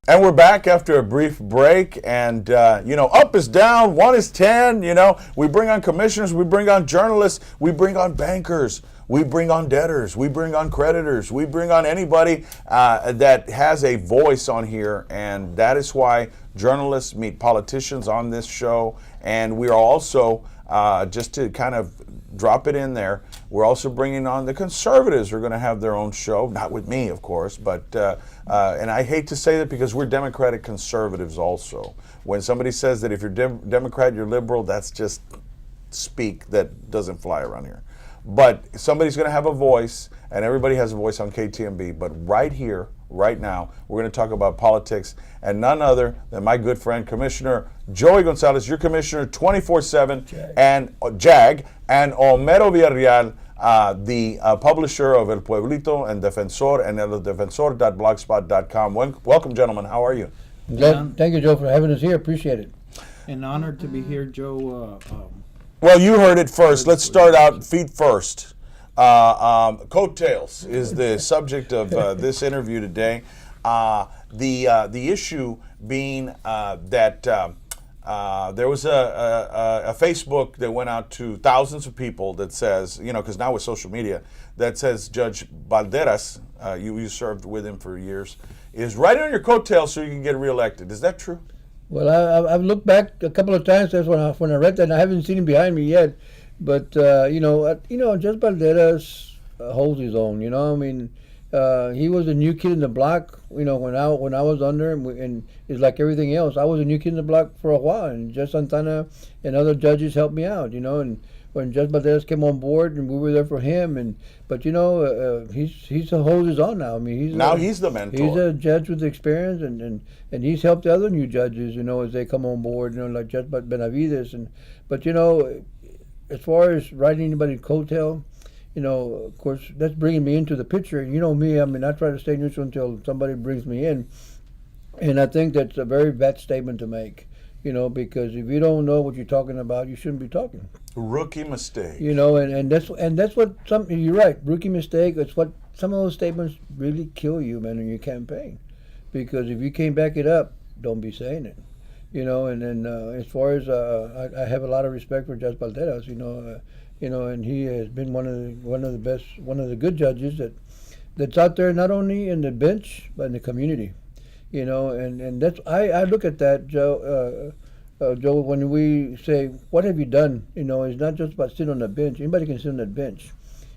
And we're back after a brief break, and up is down, 1 is 10. We bring on commissioners, we bring on journalists, we bring on bankers, we bring on debtors, we bring on creditors, we bring on anybody that has a voice on here, and that is why journalists meet politicians on this show. And we are also, just to kind of drop it in there, we're also bringing on the conservatives who are going to have their own show, not with me, of course, but and I hate to say that because we're Democratic conservatives also. When somebody says that if you're Democrat, you're liberal, that's just speak that doesn't fly around here. But somebody's going to have a voice, and everybody has a voice on KTMB. But right here, right now, we're going to talk about politics, and none other than my good friend, Commissioner Joey Gonzalez, your commissioner 24/7, and JAG, and Homero Villarreal, the publisher of El Pueblito and Defensor and eldefensor.blogspot.com. Welcome, gentlemen. How are you? Thank you, Joe, for having us here. Appreciate it. An honor to be here, Joe. Well, you heard it first. Let's start out feet first. Coattails is the subject of this interview today. The issue being that there was a Facebook that went out to thousands of people that says, because now with social media, that says Judge Valderas, you served with him for years, is riding on your coattails so you can get reelected. Is that true? Well, I've looked back a couple of times. That's when I read that, and I haven't seen him behind me yet. But Judge Valderas holds his own. He was a new kid in the block. When I was under him, and it's like everything else. I was a new kid in the block for a while, and Judge Santana and other judges helped me out. And when Judge Valderas came on board, and we were there for him, but he's holds his own now. He's the mentor. He's a judge with experience, and he's helped the other new judges, as they come on board, like Judge Benavides. But as far as riding anybody's coattail, of course, that's bringing me into the picture. Me, I try to stay neutral until somebody brings me in. And I think that's a very bad statement to make, because if you don't know what you're talking about, you shouldn't be talking. Rookie mistake. And that's what you're right, rookie mistake. It's what some of those statements really kill you, man, in your campaign. Because if you can't back it up, don't be saying it. And then as far as I have a lot of respect for Judge Valderas, and he has been one of the good judges that's out there, not only in the bench but in the community, and that's I look at that, Joe. Joe, when we say what have you done, it's not just about sitting on the bench. Anybody can sit on that bench.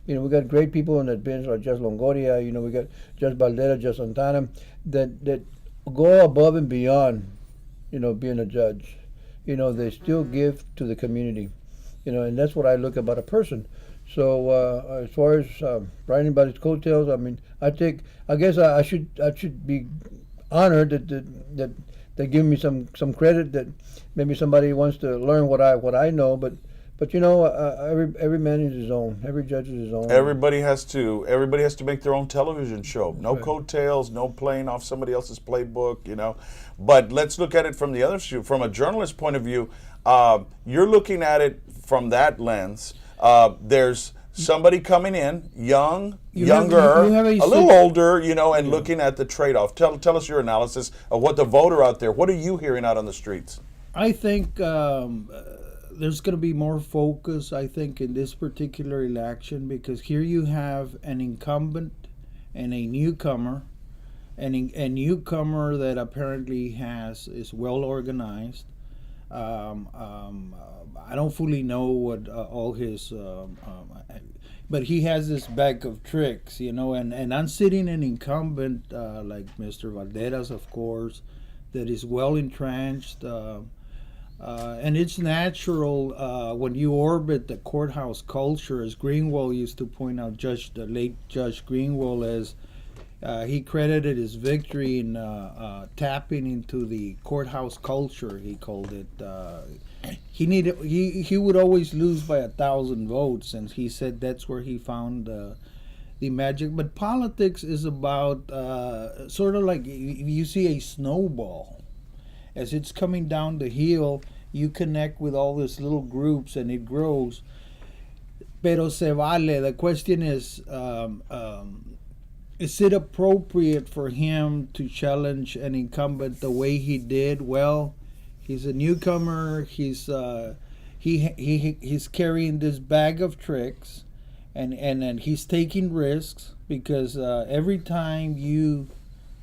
We got great people on that bench, like Judge Longoria. We got Judge Valderas, Judge Santana, that go above and beyond. Being a judge, they still give to the community, and that's what I look about a person. So as far as riding anybody's coattails, I guess I should be honored that they give me some credit, that maybe somebody wants to learn what I know, but every man is his own. Every judge is his own. Everybody has to make their own television show. No coattails, no playing off somebody else's playbook, But let's look at it from the other view. From a journalist point of view, you're looking at it from that lens. There's somebody coming in, younger, a little older, and looking at the trade-off. Tell us your analysis of what the voter out there, what are you hearing out on the streets? I think there's going to be more focus, I think, in this particular election, because here you have an incumbent and a newcomer, and a newcomer that apparently is well organized. I don't fully know what all his, but he has this bag of tricks, and I'm sitting an incumbent like Mr. Valderas, of course, that is well entrenched. And it's natural when you orbit the courthouse culture, as Greenwald used to point out, the late Judge Greenwald, as he credited his victory in tapping into the courthouse culture, he called it. He would always lose by 1,000 votes, and he said that's where he found the magic. But politics is about sort of like you see a snowball. As it's coming down the hill, you connect with all these little groups and it grows. Pero se vale. The question is, is it appropriate for him to challenge an incumbent the way he did? Well, he's a newcomer. He's carrying this bag of tricks, and he's taking risks because every time you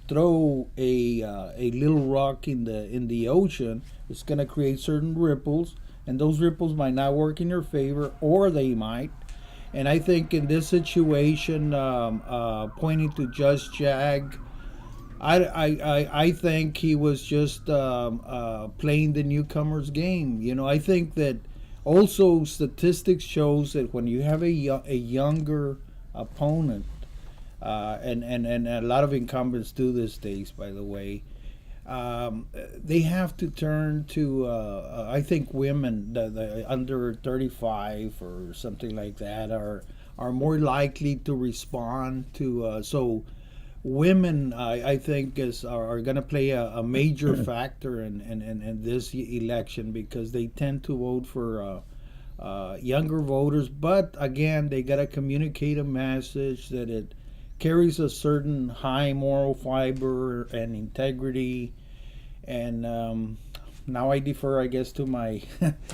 throw a little rock in the ocean, it's going to create certain ripples, and those ripples might not work in your favor, or they might. And I think in this situation, pointing to Judge Jag, I think he was just playing the newcomer's game. You know, I think that also statistics shows that when you have a younger opponent, and a lot of incumbents do these days, by the way, they have to turn to I think women the under 35 or something like that are more likely to respond to so women I think are going to play a major factor in this election, because they tend to vote for younger voters, but again they got to communicate a message that it carries a certain high moral fiber and integrity. And now I defer, I guess, to my.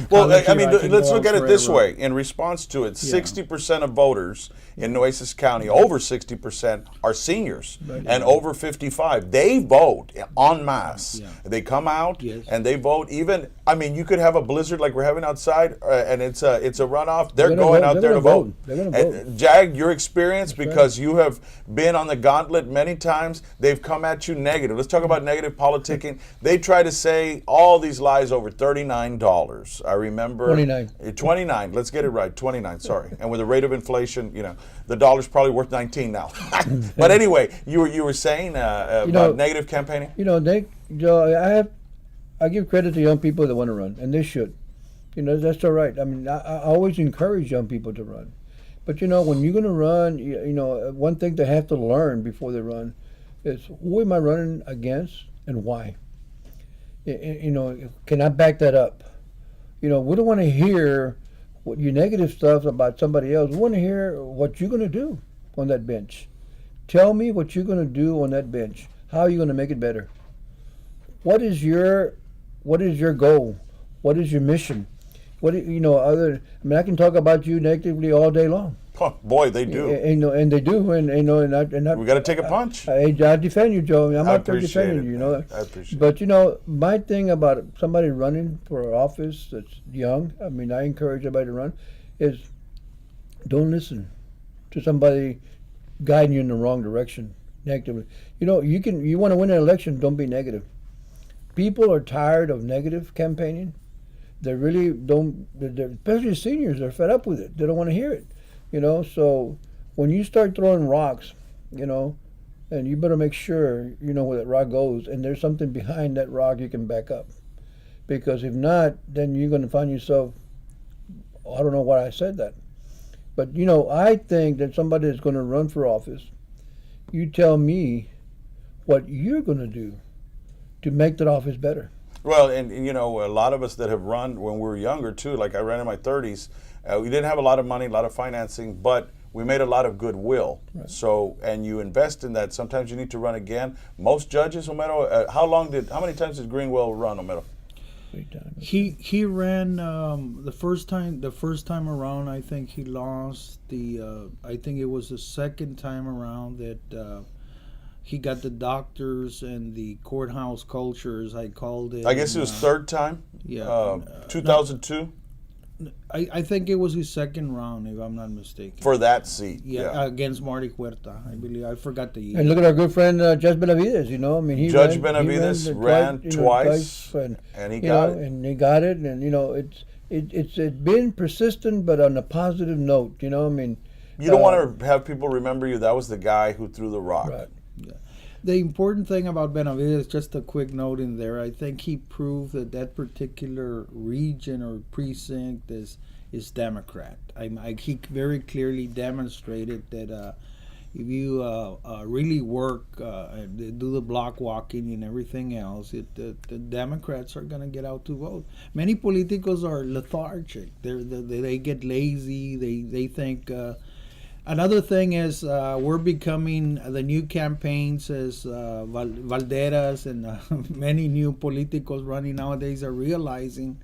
Well, I mean, let's look at it this way. In response to it, 60% of voters in Nueces County, over 60%, are seniors and over 55. They vote en masse. Yeah. They come out and they vote. Even, I mean, you could have a blizzard like we're having outside, and it's a runoff. They're going out there to vote. They're going to vote. Jag, your experience, because you have been on the gauntlet many times, they've come at you negative. Let's talk about negative politicking. They try to say all these lies over $39. I remember 29. Let's get it right. 29. Sorry. And with the rate of inflation, you know, the dollar's probably worth 19 now. But anyway, you were saying about negative campaigning. You know, Nick, I give credit to young people that want to run, and they should. You know, that's all right. I mean, I always encourage young people to run. But you know, when you're going to run, you know, one thing they have to learn before they run is, who am I running against and why? You know, can I back that up? You know, we don't want to hear what your negative stuff about somebody else. We want to hear what you're going to do on that bench. Tell me what you're going to do on that bench. How are you going to make it better? What is your goal? What is your mission? I mean, I can talk about you negatively all day long. Oh, boy, they do. And they do, and we got to take a punch. I defend you, Joe. I'm not there defending you. You know, I appreciate it. But you know, my thing about somebody running for office that's young, I mean, I encourage everybody to run, is don't listen to somebody guiding you in the wrong direction negatively. You know, you want to win an election, don't be negative. People are tired of negative campaigning. They really don't, especially seniors, they're fed up with it. They don't want to hear it. You know, so when you start throwing rocks, you know, and you better make sure you know where that rock goes, and there's something behind that rock you can back up. Because if not, then you're going to find yourself, I don't know why I said that. But, you know, I think that somebody that's going to run for office, you tell me what you're going to do to make that office better. Well, and you know, a lot of us that have run when we were younger too, like I ran in my 30s, we didn't have a lot of money, a lot of financing, but we made a lot of goodwill. Right. So, and you invest in that. Sometimes you need to run again. Most judges, Homero, how many times did Greenwell run, Homero? 3 times. He ran the first time around. I think he lost I think it was the second time around that he got the doctors and the courthouse cultures. I called it. I guess it was third time. Yeah. 2002. I think it was his second round, if I'm not mistaken. For that seat. Yeah, against Marty Huerta, I believe. I forgot the year. And look at our good friend Judge Benavides. You know, I mean, Judge Benavides ran twice, and he got it. And he got it, and you know, it's been persistent, but on a positive note. You know, I mean, you don't want to have people remember you. That was the guy who threw the rock. Right. Yeah. The important thing about Benavides, just a quick note in there, I think he proved that particular region or precinct is Democrat. He very clearly demonstrated that if you really work, do the block walking and everything else, the Democrats are going to get out to vote. Many politicos are lethargic. They get lazy. They think Another thing is we're becoming the new campaigns as Valderas and many new politicos running nowadays are realizing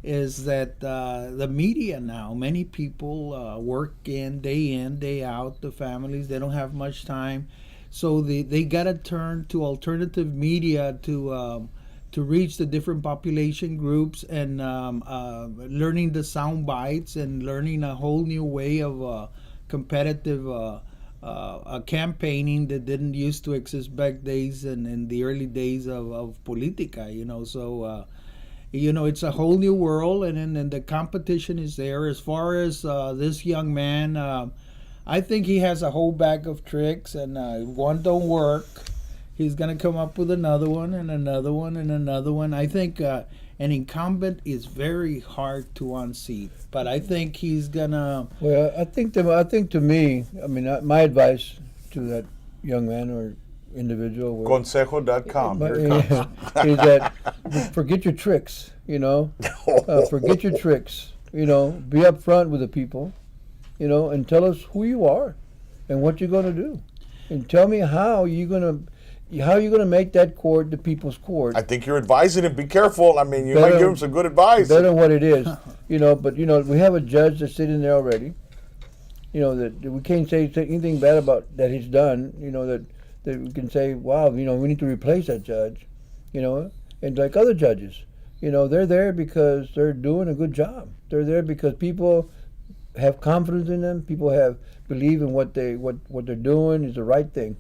is that the media now, many people work in, day out, the families, they don't have much time. So they got to turn to alternative media to reach the different population groups and learning the sound bites and learning a whole new way of competitive campaigning that didn't used to exist back days and in the early days of politica, So, it's a whole new world, and the competition is there. As far as this young man, I think he has a whole bag of tricks, and if one don't work, he's going to come up with another one and another one and another one. I think an incumbent is very hard to unseat, but I think he's going to... Well, I think to me, I mean, my advice to that young man or individual Consejo.com. is that forget your tricks, forget your tricks, be upfront with the people, and tell us who you are and what you're going to do, and tell me how you're going to make that court the people's court. I think you're advising him. Be careful. I mean, you might give him some good advice. Better than what it is, but we have a judge that's sitting there already, that we can't say anything bad about that he's done, that we can say, wow, we need to replace that judge, and like other judges, they're there because they're doing a good job. They're there because people have confidence in them. People believe in what they're doing is the right thing.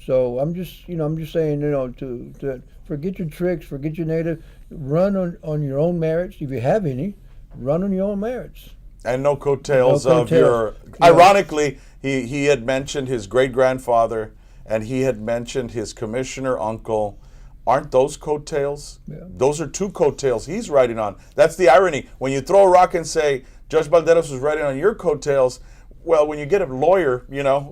So I'm just saying, to forget your tricks, forget your negative, run on your own merits. If you have any, run on your own merits. And no coattails of your... Ironically, he had mentioned his great-grandfather, and he had mentioned his commissioner uncle. Aren't those coattails? Yeah. Those are two coattails he's riding on. That's the irony. When you throw a rock and say, Judge Valderas was riding on your coattails, well, when you get a lawyer,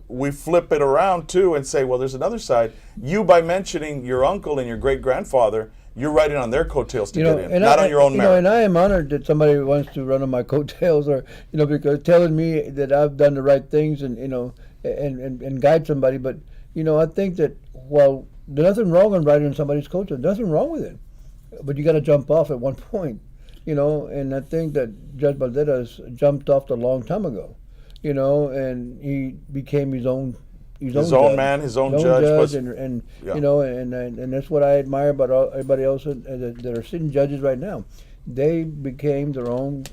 we flip it around too and say, well, there's another side. You, by mentioning your uncle and your great-grandfather, you're riding on their coattails to get in, not on your own merit. And I am honored that somebody wants to run on my coattails, or because telling me that I've done the right things and and guide somebody. But I think that while there's nothing wrong on riding on somebody's coattails, nothing wrong with it. But you got to jump off at one point, And I think that Judge Valderas jumped off a long time ago, and he became his own own man, his own judge, and that's what I admire about everybody else that are sitting judges right now. They became their own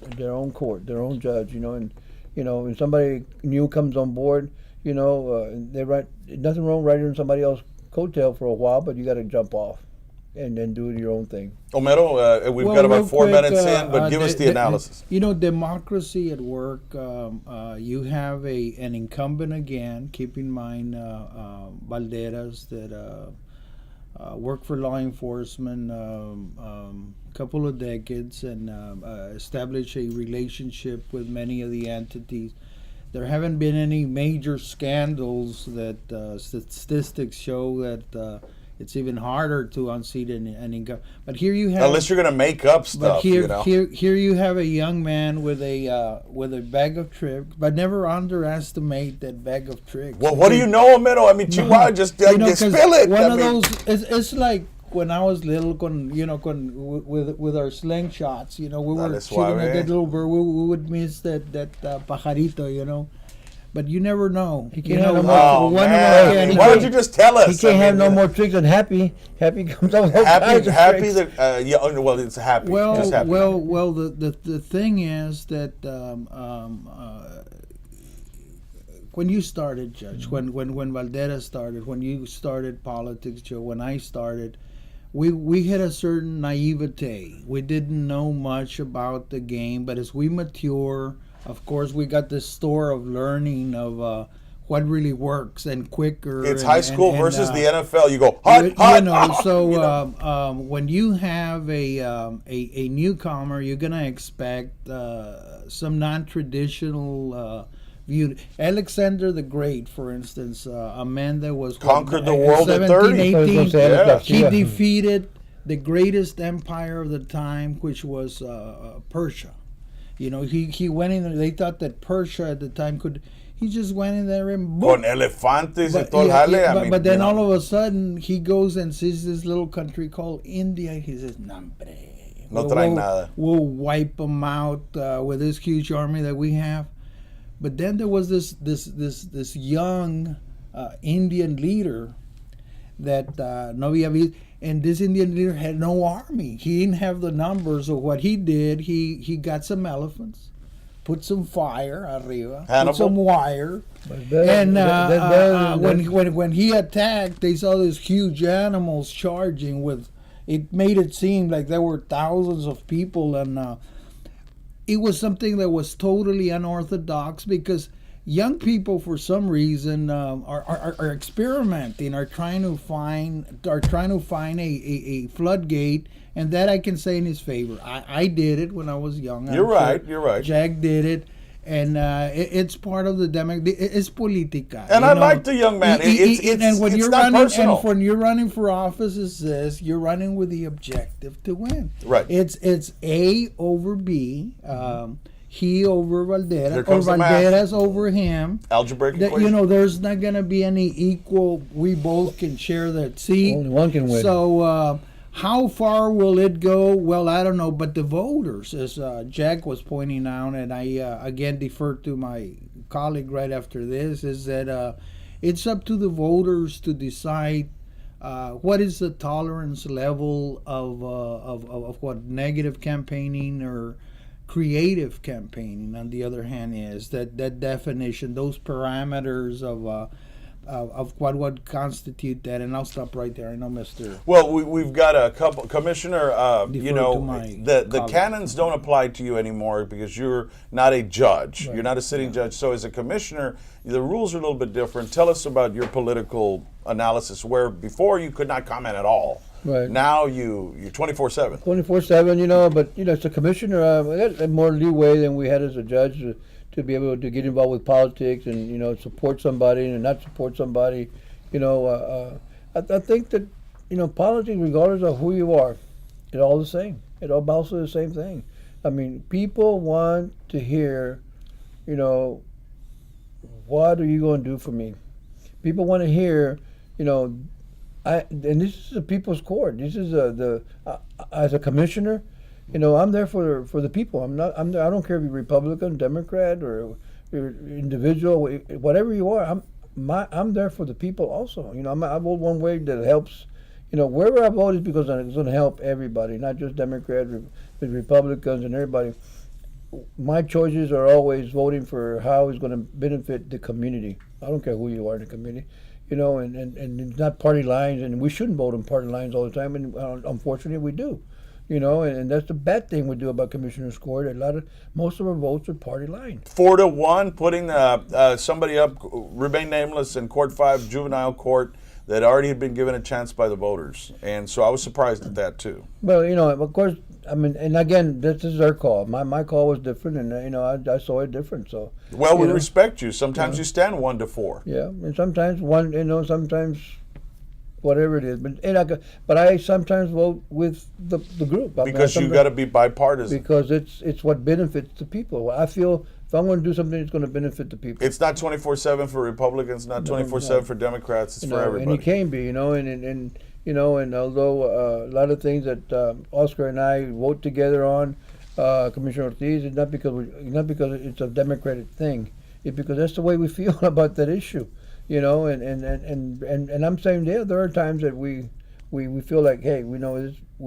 court, their own judge, and when somebody new comes on board, they write nothing wrong riding on somebody else's coattail for a while, but you got to jump off and then do your own thing. Homero, we've got about 4 minutes in, but give us the analysis. Democracy at work. You have an incumbent again. Keep in mind Valderas that worked for law enforcement couple of decades and established a relationship with many of the entities. There haven't been any major scandals that statistics show that it's even harder to unseat an income. But here you have, unless you're going to make up stuff. But here you have a young man with a bag of tricks. But never underestimate that bag of tricks. Well, what do you know, Homero? I mean, Chihuahua, just spill it. One of those. It's like when I was little, with our slingshots. We were shooting at that little bird. We would miss that pajarito. But you never know. He can't have no more. Why don't you just tell us? He can't have no more tricks than Happy. Happy comes out with Happy. Tricks. Well, it's Happy. Well. The thing is that when you started, Judge, when Valderas started, when you started politics, Joe, when I started, we had a certain naivete. We didn't know much about the game, but as we mature, of course, we got this store of learning of what really works and quicker. It's high school versus the NFL. You go hot. So when you have a newcomer, you're gonna expect some non-traditional view. Alexander the Great, for instance, a man that was conquered the world at 30. 18, he defeated the greatest empire of the time, which was Persia. He went in there. They thought that Persia at the time He just went in there and Con elefantes y todo el yeah, jale. yeah, I mean, but then you know. all of a sudden he goes and sees this little country called India. He says, "Nambre, No traen nada. We'll wipe them out with this huge army that we have." But then there was this young Indian leader that no había visto, and this Indian leader had no army. He didn't have the numbers. So what he did, he got some elephants, put some fire arriba, Hannibal. put some wire, But and that- when he attacked, they saw these huge animals charging with. It made it seem like there were thousands of people, and it was something that was totally unorthodox because young people, for some reason, are experimenting, are trying to find a floodgate, and that I can say in his favor. I did it when I was young. You're right. You're right. Jag did it. And it's part of the it's politica. And you I know? like the young man. And when It's you're not running, personal. and when you're running for office, it says you're running with the objective to win. Right. It's A over B, he over Here Valderas, or comes the math. Valderas over him. Algebraic That, equation. you know, there's not gonna be any equal. We both can share that seat. Only one can win. So how far will it go? Well, I don't know. But the voters, as Jack was pointing out, and I again defer to my colleague right after this, is that it's up to the voters to decide what is the tolerance level of what negative campaigning or creative campaigning, on the other hand, is that definition, those parameters of what would constitute that. And I'll stop right there. I know Mr. Well, we've got a couple, Commissioner. You Defer know, to my the colleague. canons don't apply to you anymore because you're not a judge. Right. You're not a sitting judge. So, as a commissioner, the rules are a little bit different. Tell us about your political analysis, where before you could not comment at all. Right. Now you're 24/7. 24/7, but as a commissioner, we had more leeway than we had as a judge to be able to get involved with politics and support somebody and not support somebody. I think that politics, regardless of who you are, it's all the same. It all amounts to the same thing. I mean, people want to hear, what are you going to do for me? People want to hear, and this is a people's court. This is as a commissioner, I'm there for the people. I don't care if you're Republican, Democrat, or you're individual, whatever you are. I'm there for the people also. I vote one way that helps. Wherever I vote is because it's going to help everybody, not just Democrats, the Republicans, and everybody. My choices are always voting for how it's going to benefit the community. I don't care who you are in the community. And it's not party lines, and we shouldn't vote on party lines all the time, and unfortunately we do. And that's the bad thing we do about Commissioner's Court. Most of our votes are party line. 4-1, putting somebody up, remain nameless, in Court 5, juvenile court, that already had been given a chance by the voters. And so I was surprised at that too. Well, of course, and again, this is our call. My call was different, and I saw it different. So Well, we respect you. Sometimes you stand 1-4. yeah, and sometimes sometimes whatever it is, but I sometimes vote with the group. Because you got to be bipartisan. because it's what benefits the people. I feel if I'm going to do something, it's going to benefit the people. It's not 24/7 for Republicans, not 24/7 for Democrats. It's for everybody. And it can be, and although a lot of things that Oscar and I vote together on, Commissioner Ortiz, it's not because it's a Democratic thing. It's because that's the way we feel about that issue, and I'm saying there are times that we feel like, hey, we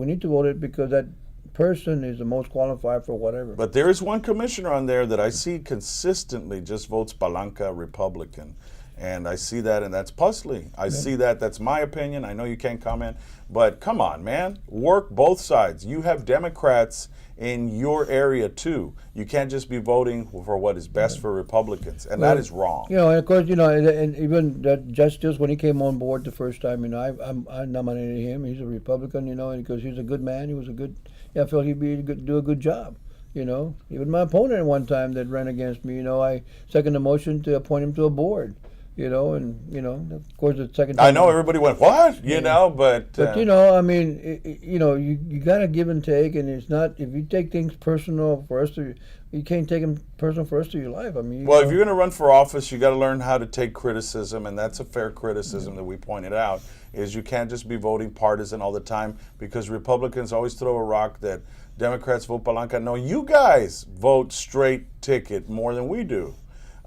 need to vote it because that person is the most qualified for whatever. But there is one commissioner on there that I see consistently just votes Palanca Republican. And I see that, and that's puzzling. I see that. That's my opinion. I know you can't comment. But come on, man. Work both sides. You have Democrats in your area, too. You can't just be voting for what is best for Republicans. And that is wrong. And of course, and even that Justice, when he came on board the first time, I nominated him. He's a Republican, and because he's a good man. He was a good, I felt he'd do a good job. Even my opponent at one time that ran against me, I seconded the motion to appoint him to a board. you know, and you know, of course, the second I time. know everybody went, what? You know, but But you know, I mean, you know, you got to give and take, and it's not if you take things personal for us to, you can't take them personal for the rest of your life. I mean, well, if you're going to run for office, you got to learn how to take criticism, and that's a fair criticism that we pointed out. Is you can't just be voting partisan all the time because Republicans always throw a rock that Democrats vote palanca. No, you guys vote straight ticket more than we do.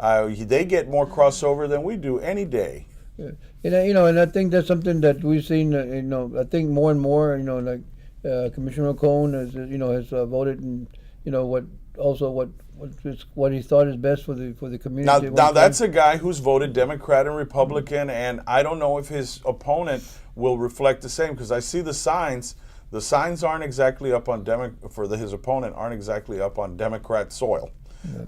They get more crossover than we do any day. yeah. And you know, and I think that's something that we've seen. You know, I think more and more. You know, like Commissioner Cohn has, you know, has voted, and you know what he thought is best for the community. Now that's a guy who's voted Democrat and Republican, and I don't know if his opponent will reflect the same because I see the signs. The signs aren't exactly up on his opponent aren't exactly up on Democrat soil,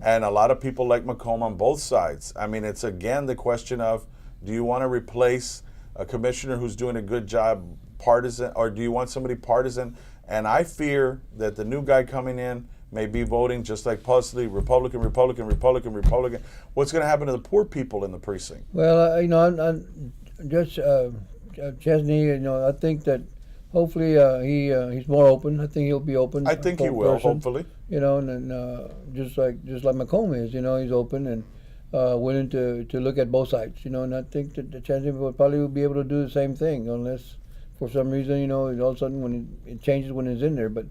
and a lot of people like Macomb on both sides. I mean, it's again the question of, do you want to replace a commissioner who's doing a good job partisan, or do you want somebody partisan? And I fear that the new guy coming in may be voting just like Pusley, Republican, Republican, Republican, Republican. What's going to happen to the poor people in the precinct? Well, you know, I'm Judge Chesney. You know, I think that hopefully he's more open. I think he'll be open. I think he will, hopefully. You know, and just like Macomb is, you know, he's open and willing to look at both sides. You know, and I think that the Chesney will probably be able to do the same thing, unless for some reason, you know, all of a sudden when it changes when it's in there, but.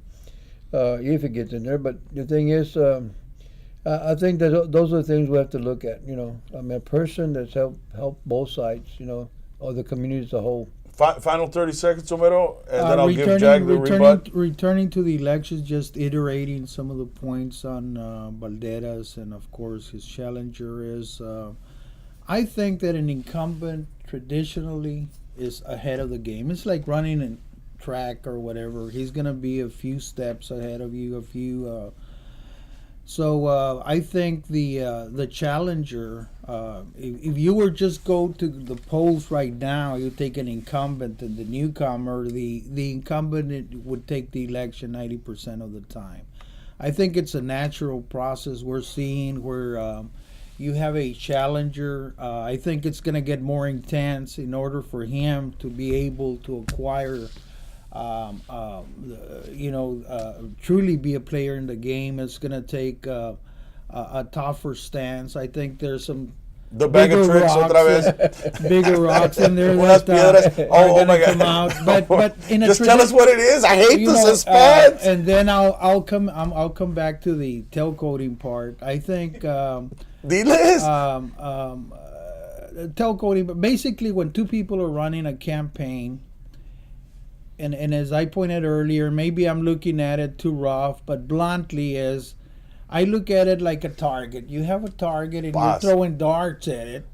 If it gets in there, but the thing is, I think that those are the things we have to look at. You know, I mean, a person that's helped both sides. You know, or the community as a whole. Final 30 seconds, Homero, and then I'll give JAG the rebut. Returning to the elections, just iterating some of the points on Valderas, and of course his challenger is. I think that an incumbent traditionally is ahead of the game. It's like running in track or whatever. He's gonna be a few steps ahead of you, so I think the challenger, if you were just go to the polls right now, you take an incumbent and the newcomer, the incumbent would take the election 90% of the time. I think it's a natural process we're seeing where you have a challenger. I think it's going to get more intense in order for him to be able to acquire truly be a player in the game. It's going to take a tougher stance. I think there's some the bag of tricks bigger rocks in there that are going to come out. But in just tell us what it is. I hate the suspense. And then I'll come back to the tailcoating part. I think the list. Tailcoating, but basically when two people are running a campaign. And as I pointed earlier, maybe I'm looking at it too rough, but bluntly as I look at it like a target. You have a target and you're throwing darts at it.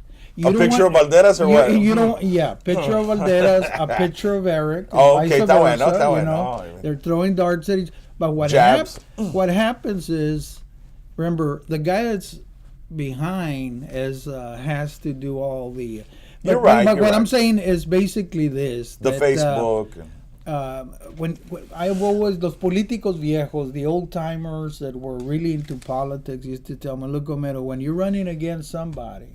A picture of Valderas or what? You don't. Yeah, picture of Valderas, a picture of Eric. Oh, okay, that way. They're throwing darts at each. But what happens is, remember, the guy that's behind has to do all the. You're right. But what I'm saying is basically this: the Facebook. When I've always los políticos viejos, the old timers that were really into politics, used to tell me, "Look, Homero, when you're running against somebody,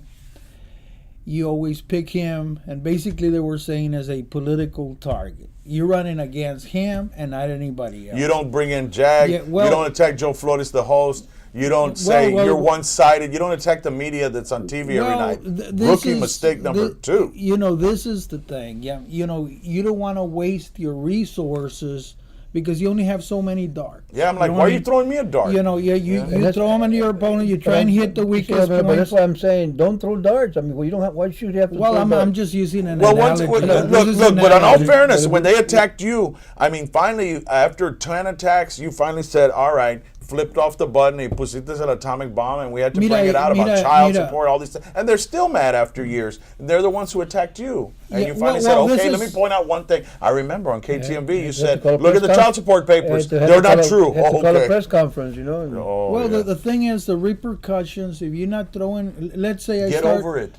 you always pick him." And basically, they were saying as a political target, you're running against him and not anybody else. You don't bring in JAG. You don't attack Joe Flores, the host. You don't say you're one-sided. You don't attack the media that's on TV every night. Rookie mistake number 2. You know, this is the thing. Yeah, you know, you don't want to waste your resources because you only have so many darts. Yeah, I'm like, why are you throwing me a dart? You know, you throw them into your opponent. You try and hit the weakest point. But that's why I'm saying, don't throw darts. I mean, well, you don't have. Why should you have to? Well, I'm just using an analogy. Look, but on all fairness, when they attacked you, I mean, finally, after 10 attacks, you finally said, all right. Flipped off the button, he pusiste an atomic bomb, and we had to bring it out about child support, all these things. And they're still mad after years. And they're the ones who attacked you. And you finally said, okay, let me point out one thing. I remember on KTMV, you said, look at the child support papers. They're not true. Call a press conference, you know. The thing is, the repercussions, if you're not throwing, let's say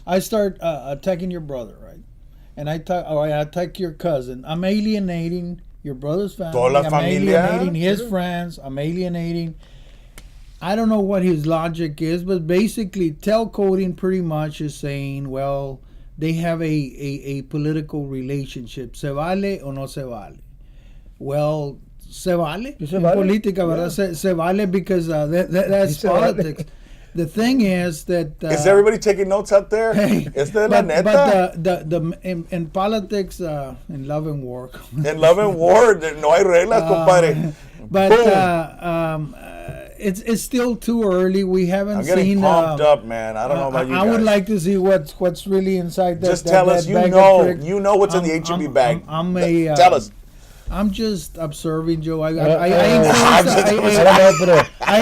I start attacking your brother, right? And I attack your cousin. I'm alienating your brother's family. Toda la I'm familia. alienating his friends. I'm alienating. I don't know what his logic is, but basically, telcoding pretty much is saying, well, they have a political relationship. ¿Se vale o no se vale? Well, se vale. Se En vale. política, ¿verdad? Se vale because that's Se vale. politics. The thing is that... Is everybody taking notes out there? Esta es la neta. But in politics, in love and war... In love and war, no hay reglas, compadre. But Boom. It's still too early. We haven't I'm getting seen. pumped up, man. I don't know about you I guys. would like to see what's really inside that. Just tell us. bag of You tricks. know what's in the HEB bag. Tell us. I'm just observing, Joe. I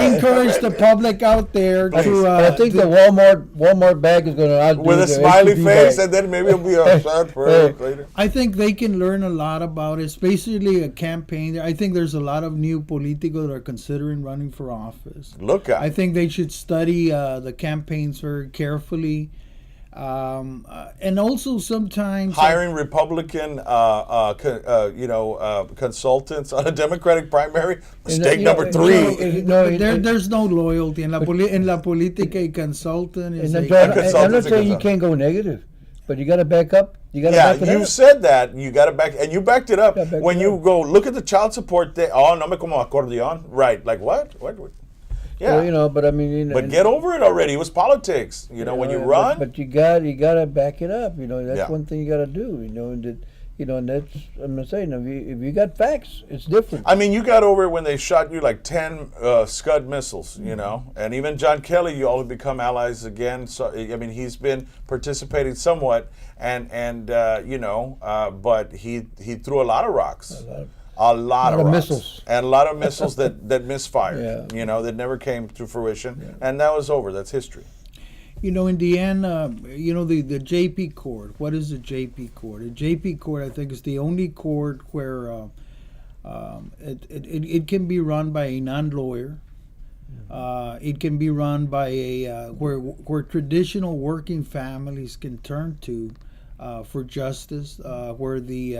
encourage the public out there to. I think the Walmart bag is going to outdo With a the smiley HEB face, bag. and then maybe it'll be a sad prayer later. I think they can learn a lot about it. It's basically a campaign. I think there's a lot of new politicos that are considering running for office. Look at. I think they should study the campaigns very carefully. And also sometimes Hiring Republican, consultants on a Democratic primary. Mistake number 3. there's no loyalty in la política. A consultant is And a I'm not saying you can't go negative, but you got to back up. You got to Yeah, back it you up. said that. You got to back, and you backed it up. Yeah, back When it you up. go look at the child support, oh, no me como acordeon. Right, like what? Yeah. Well, but I mean, But get over it already. It was politics. When you run. but you gotta back it up. That's Yeah. one thing you gotta do. And that's I'm not saying if you got facts, it's different. I mean, you got over it when they shot you like 10 Scud missiles, and even John Kelly, you all have become allies again. So I mean, he's been participating somewhat, but he threw a lot of rocks. A lot of rocks. missiles. And a lot of missiles that misfired, Yeah. that never came to fruition. And that was over. That's history. In the end, the JP court. What is the JP court? The JP court, I think, is the only court where it can be run by a non-lawyer. It can be run by where traditional working families can turn to for justice. Where the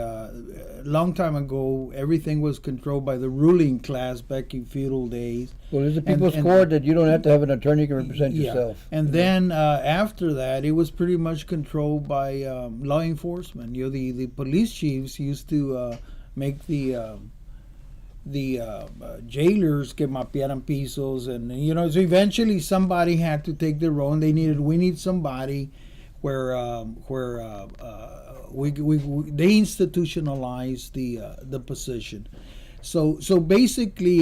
long time ago everything was controlled by the ruling class back in feudal days. Well, it's a people's court that you don't have to have an attorney to represent yourself. And then after that, it was pretty much controlled by law enforcement. The police chiefs used to make the jailers que mapearan pisos, and so eventually somebody had to take the role. And we need somebody where they institutionalized the position. So basically,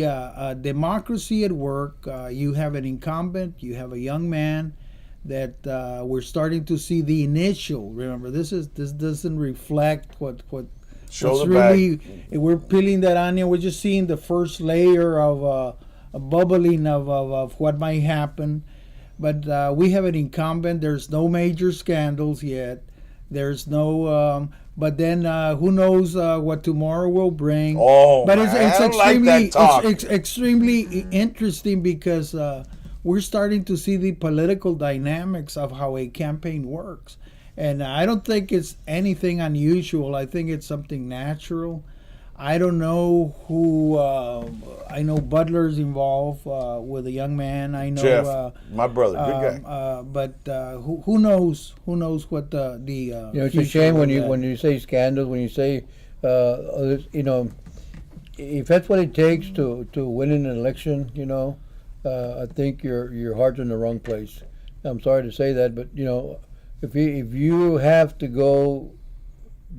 democracy at work. You have an incumbent, you have a young man that we're starting to see the initial. Remember, this doesn't reflect what's really. We're peeling that onion. We're just seeing the first layer of a bubbling of what might happen. But we have an incumbent. There's no major scandals yet. There's no. But then who knows what tomorrow will bring? Oh, but man, it's I don't extremely like that talk. it's extremely interesting because we're starting to see the political dynamics of how a campaign works, and I don't think it's anything unusual. I think it's something natural. I don't know who. I know Butler's involved with a young man. I know Jeff, my brother, good guy. But who knows? Who knows what the it's a shame when you say scandals, when you say if that's what it takes to win an election, I think your heart's in the wrong place. I'm sorry to say that, but if you have to go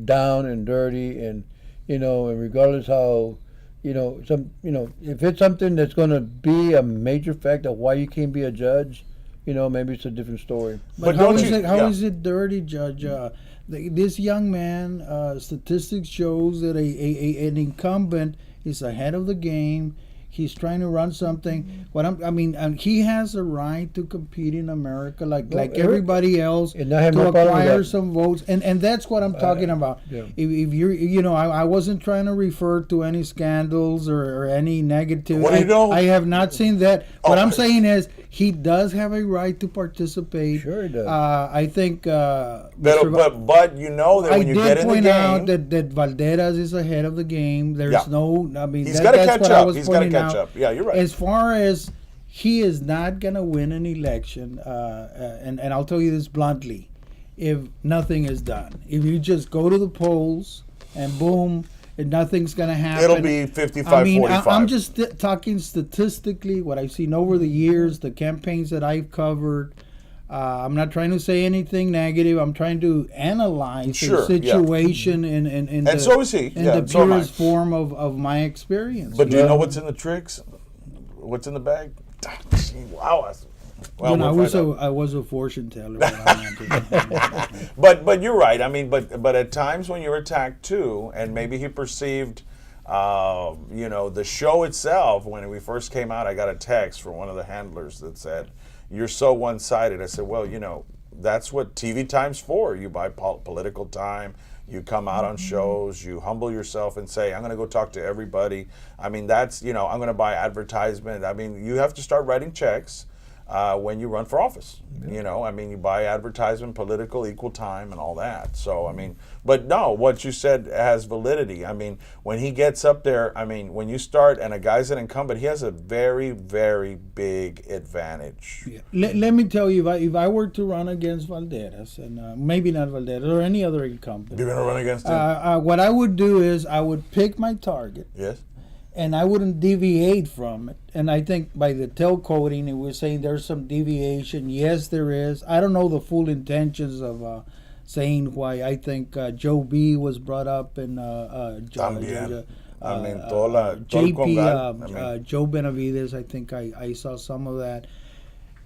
down and dirty and and regardless how, if it's something that's going to be a major fact of why you can't be a judge, maybe it's a different story. But how is it dirty, Judge? This young man, statistics shows that an incumbent is ahead of the game. He's trying to run something. And he has a right to compete in America like everybody else to acquire some votes. And that's what I'm talking about. Yeah. If you're, I wasn't trying to refer to any scandals or any negative. I have not seen that. What I'm saying is he does have a right to participate. Sure he does. I think. But that when you get in the game, I did point out that Valderas is ahead of the game. There's no. He's got to catch up. He's got to catch out. up. Yeah, you're right. As far as he is not going to win an election, and I'll tell you this bluntly, if nothing is done. If you just go to the polls and boom, and nothing's going to happen. It'll be 55, I mean, 45. I'm just talking statistically, what I've seen over the years, the campaigns that I've covered. I'm not trying to say anything negative. I'm trying to analyze Sure, the situation in the, so is he. in Yeah, the so am I. purest form of my experience. But do you know what's in the tricks? What's in the bag? Wow. Well, You know, we'll find out. I was a fortune teller. But I'm not. But you're right. I mean, but at times when you're attacked too, and maybe he perceived, the show itself. When we first came out, I got a text from one of the handlers that said, "You're so one-sided." I said, "Well, that's what TV time's for. You buy political time. You come out on shows. You humble yourself and say, I'm going to go talk to everybody. I mean, that's I'm going to buy advertisement. I mean, you have to start writing checks." When you run for office, you buy advertisement, political, equal time, and all that. So, I mean, but no, what you said has validity. I mean, when he gets up there, when you start and a guy's an incumbent, he has a very, very big advantage. Yeah. Let me tell you, if I were to run against Valderas, and maybe not Valderas or any other incumbent, You're going to run against him? what I would do is I would pick my target. Yes. And I wouldn't deviate from it. And I think by the tailcoating, it was saying there's some deviation. Yes, there is. I don't know the full intentions of saying why I think Joe B was brought up and También. JP, Joe Benavides, I think I saw some of that.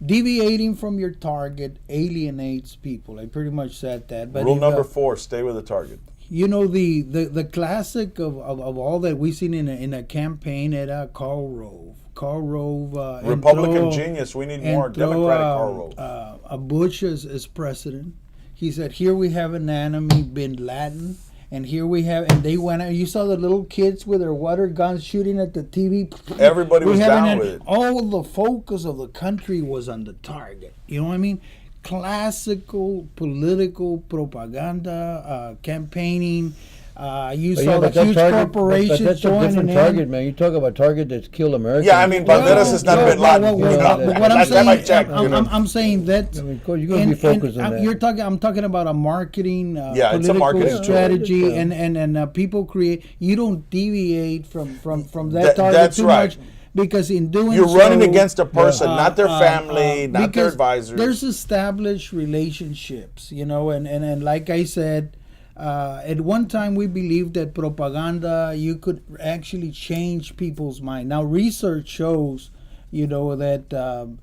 Deviating from your target alienates people. I pretty much said that. But Rule number 4, stay with the target. The classic of all that we've seen in a campaign at Karl Rove. Republican genius. We need more Democratic Karl Rove. Bush as president. He said, here we have an enemy, Bin Laden, and here we have, and they went out. You saw the little kids with their water guns shooting at the TV. Everybody was down with it. All the focus of the country was on the target. You know what I mean? Classical political propaganda, campaigning. You saw the huge corporations but that's a joining different in. target, man. You talk about target that's killed Americans. Yeah, Banderas is not Bin Laden. What I'm saying, I'm saying that. You're going to be focused on that. I'm talking about a marketing, it's a political marketing strategy, tool. and people create. You don't deviate from that target that's too right. much. Because in doing You're so, running against a person, not their family, not their advisors. There's established relationships, and like I said, at one time we believed that propaganda, you could actually change people's mind. Now research shows, that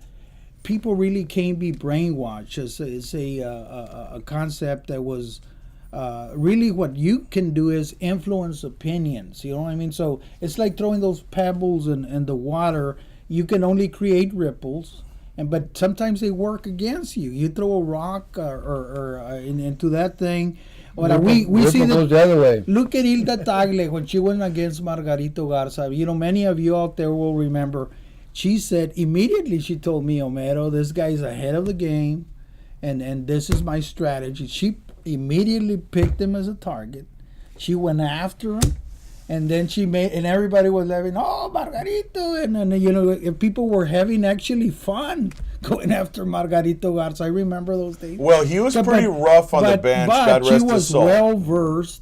people really can be brainwashed. It's a concept that was really what you can do is influence opinions. You know what I mean? So it's like throwing those pebbles in the water. You can only create ripples, but sometimes they work against you. You throw a rock or into that thing. We see goes the other way. Look at Hilda Tagle when she went against Margarito Garza. Many of you out there will remember. She said immediately. She told me, Homero, this guy's ahead of the game, and this is my strategy. She immediately picked him as a target. She went after him, and then and everybody was laughing, oh, Margarito, and people were having actually fun going after Margarito Garza. I remember those days. Well, he was pretty rough on the bench. God rest his soul.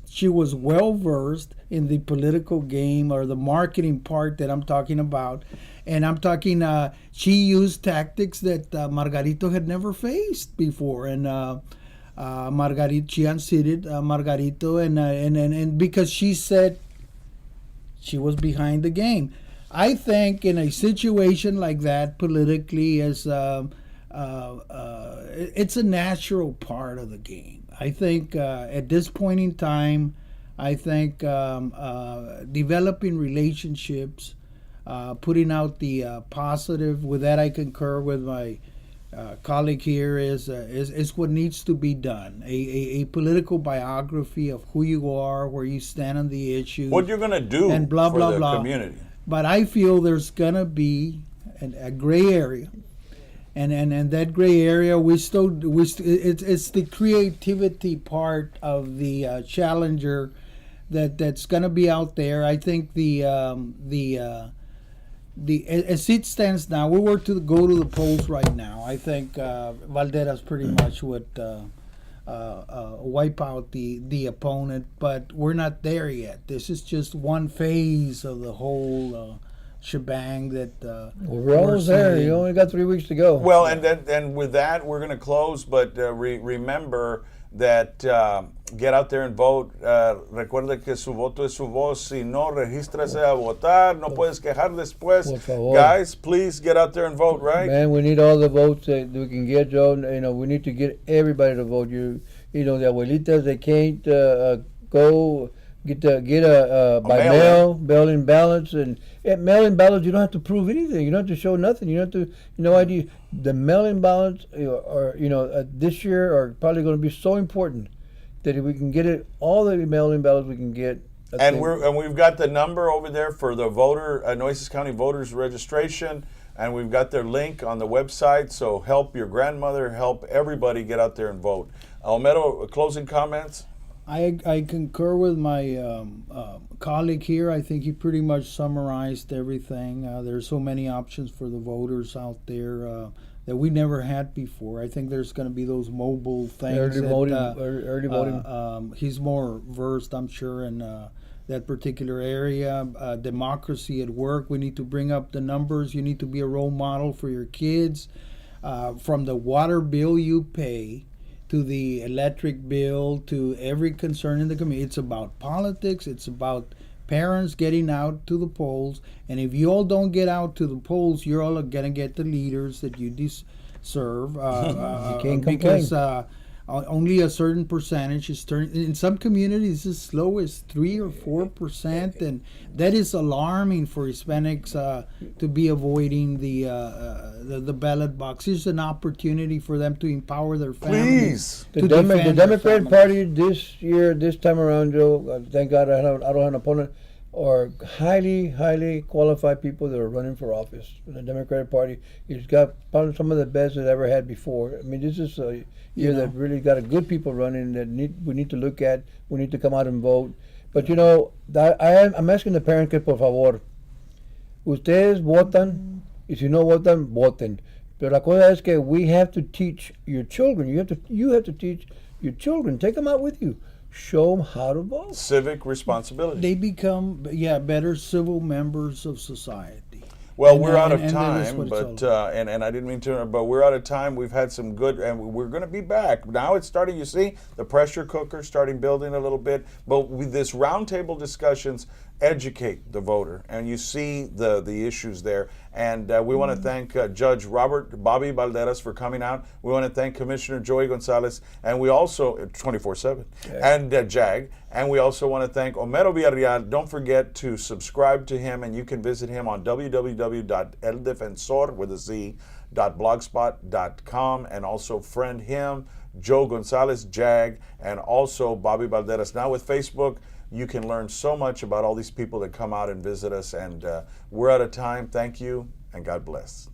She was well versed in the political game or the marketing part that I'm talking about. And I'm talking, she used tactics that Margarito had never faced before. And she unseated Margarito, and because she said she was behind the game. I think in a situation like that, politically, it's a natural part of the game. I think at this point in time, I think developing relationships, putting out the positive. With that, I concur with my colleague here. Is what needs to be done. A political biography of who you are, where you stand on the issue, what you're going to do and blah for blah the blah. community. But I feel there's gonna be a gray area, and that gray area it's the creativity part of the challenger that's gonna be out there. I think the as it stands now, we were to go to the polls right now. I think Valderas pretty much would wipe out the opponent, but we're not there yet. This is just one phase of the whole shebang that We're almost there. You only got 3 weeks to go. Well, and with that, we're going to close, but remember that get out there and vote. Recuerde que su voto es su voz. Si no, regístrese a votar. No puedes quejar después. Por favor. Guys, please get out there and vote, right? Man, we need all the votes that we can get, Joe. You know, we need to get everybody to vote. You know, the abuelitas, they can't go get by mail-in ballots, and at mail-in ballots you don't have to prove anything. You don't have to show nothing. You don't have to, ID. The mail-in ballots are, this year are probably going to be so important that if we can get it, all the mail-in ballots we can get. And we've got the number over there for the voter Nueces County voters registration, and we've got their link on the website. So help your grandmother, help everybody get out there and vote. Homero, closing comments. I concur with my colleague here. I think he pretty much summarized everything. There's so many options for the voters out there that we never had before. I think there's going to be those mobile things. Early voting. He's more versed, I'm sure, in that particular area. Democracy at work. We need to bring up the numbers. You need to be a role model for your kids. From the water bill you pay to the electric bill, to every concern in the community. It's about politics. It's about parents getting out to the polls. And if you all don't get out to the polls, you're all going to get the leaders that you deserve. You can't because complain. Only a certain percentage is turning. In some communities, as low as 3 or 4%, and that is alarming for Hispanics to be avoiding the ballot box. It's an opportunity for them to empower their families. Please. The Democratic Party this time around, Joe, thank God I don't have an opponent, are highly qualified people that are running for office. The Democratic Party has got probably some of the best it ever had before. I mean, this is a year that really got a good people running that we need to look at. We need to come out and vote. But I'm asking the parents que por favor, ustedes votan, y si no votan, voten. Pero la cosa es que we have to teach your children. You have to teach your children. Take them out with you. Show them how to vote. Civic responsibility. They become, better civil members of society. Well, we're out of time, but and I didn't mean to, but we're out of time. We've had some good, and we're going to be back. Now it's starting, you see, the pressure cooker starting building a little bit. But with this roundtable discussions, educate the voter, and you see the issues there. And we want to thank Judge Bobby Valderas for coming out. We want to thank Commissioner Joey Gonzalez, and we also 24/7 and JAG. And we also want to thank Homero Villarreal. Don't forget to subscribe to him, and you can visit him on www.eldefensor.blogspot.com, and also friend him, Joe Gonzalez, JAG, and also Bobby Valderas. Now with Facebook, you can learn so much about all these people that come out and visit us. And we're out of time. Thank you, and God bless.